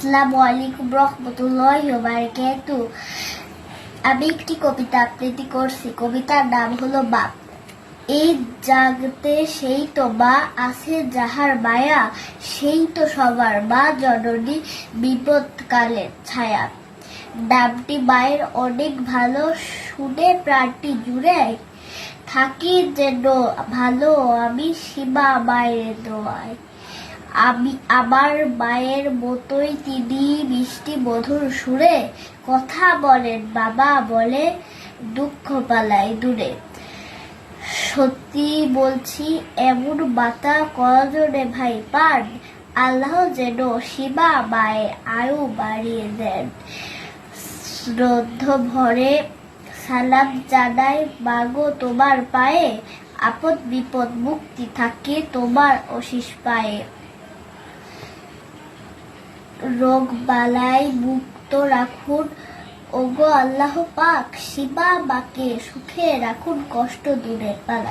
আসসালামু আলাইকুম রহমতুল্লাহি ওয়া বারাকাতুহু। আমি একটি কবিতা আবৃত্তি করছি। কবিতার নাম হলো বাপ। এই জাগতে সেই তো মা, আছে যাহার মায়া, সেই তো সবার মা, জননী বিপদকালের ছায়া। নামটি মায়ের অনেক ভালো, শুনে প্রাণটি জুড়ে থাকি যেন ভালো আমি সীমা মায়ের দোয়ায়। আমার মায়ের মতোই তিনি মিষ্টি মধুর সুরে কথা বলেন, বাবা বলে দুঃখ পালায় দূরে। সত্যি বলছি এমন মাতা কজনে ভাই পান, আল্লাহ যেন সীমা মায়ের আয়ু বাড়িয়ে দেন। শ্রদ্ধ ভরে সালাম জানাই মাগো তোমার পায়ে, আপদ বিপদ মুক্তি থাকে তোমার অশিস পায়ে। রোগ বালাই মুক্ত রাখুন ওগো আল্লাহ পাক, সীমা মাকে সুখে রাখুন, কষ্ট দূরে পালায়।